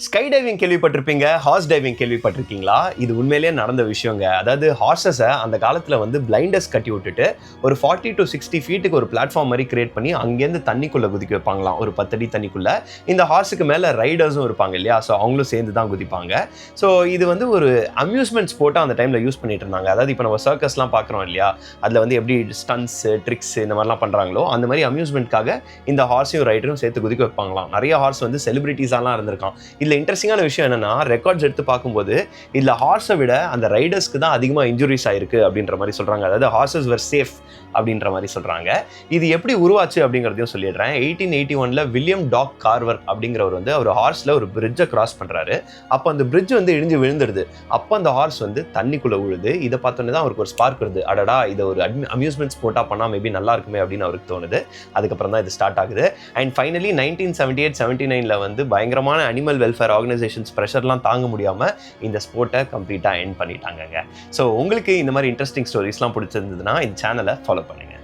Sky diving கேள்விப்பட்டிருப்பீங்க, hours diving கேள்விப்பட்டிருக்கீங்களா? இது உண்மையிலேயே நடந்த விஷயங்க. அதாவது ஹார்ஸஸை அந்த காலத்தில் வந்து பிளைண்டர்ஸ் கட்டி விட்டுட்டு ஒரு 40 to 60 ஃபீட்டுக்கு ஒரு பிளாட்ஃபார்ம் மாதிரி கிரியேட் பண்ணி அங்கேருந்து தண்ணிக்குள்ளே குதிக்க வைப்பாங்களாம், ஒரு 10 அடி தண்ணிக்குள்ளே. இந்த ஹார்ஸுக்கு மேலே ரைடர்ஸும் இருப்பாங்க இல்லையா, ஸோ அவங்களும் சேர்ந்து தான் குதிப்பாங்க. ஸோ இது வந்து ஒரு அம்யூஸ்மெண்ட் ஸ்போர்ட்டாக அந்த டைமில் யூஸ் பண்ணிட்டு இருந்தாங்க. அதாவது இப்போ நம்ம சர்க்கஸ்லாம் பார்க்குறோம் இல்லையா, அதில் வந்து எப்படி ஸ்டன்ஸு, ட்ரிக்ஸ் இந்த மாதிரிலாம் பண்ணுறாங்களோ அந்த மாதிரி அம்யூஸ்மெண்ட்காக இந்த ஹார்ஸையும் ரைடரும் சேர்த்து குதிக்க வைப்பாங்களாம். நிறைய ஹார்ஸ் வந்து செலிபிரிட்டிஸாலாம் இருந்திருக்கான். இதில் இன்ட்ரெஸ்டிங்கான விஷயம் என்னன்னா, ரெக்கார்ட்ஸ் எடுத்து பார்க்கும்போது இதில் ஹார்ஸை விட அந்த ரைடர்ஸ்க்கு தான் அதிகமாக இன்ஜுரிஸ் ஆயிருக்கு அப்படின்ற மாதிரி சொல்கிறாங்க. அதாவது ஹார்ஸஸ் வர் சேஃப் அப்படின்ற மாதிரி சொல்கிறாங்க. இது எப்படி உருவாச்சு அப்படிங்கிறதையும் சொல்லிடுறேன். 1881 வில்லியம் டாக் கார்வர் அப்படிங்கிறவர் வந்து அவர் ஹார்ஸில் ஒரு பிரிட்ஜை கிராஸ் பண்ணுறாரு. அப்போ அந்த பிரிட்ஜ் வந்து இடிஞ்சு விழுந்துடுது. அப்போ அந்த ஹார்ஸ் வந்து தண்ணிக்குள்ளே விழுது. இதை பார்த்தோன்னே தான் அவருக்கு ஒரு ஸ்பார்க் வருது. அடடா, இதை ஒரு அம்யூஸ்மெண்ட் ஸ்போர்ட்டாக பண்ணால் மேபி நல்லா இருக்குமே அப்படின்னு அவருக்கு தோணுது. அதுக்கப்புறம் தான் இது ஸ்டார்ட் ஆகுது. அண்ட் ஃபைனலி 1978-79 வந்து பயங்கரமான அனிமல் வெல்ஃபேர் ஆர்கனைசேஷன்ஸ் ப்ரெஷர்லாம் தாங்க முடியாமல் இந்த ஸ்போர்ட்டை கம்ப்ளீட்டாக எண்ட் பண்ணிட்டாங்கங்க. ஸோ உங்களுக்கு இந்த மாதிரி இன்ட்ரெஸ்டிங் ஸ்டோரிஸ்லாம் பிடிச்சிருந்ததுன்னா இந்த சேனலை ஃபாலோ பண்ணுங்கள்.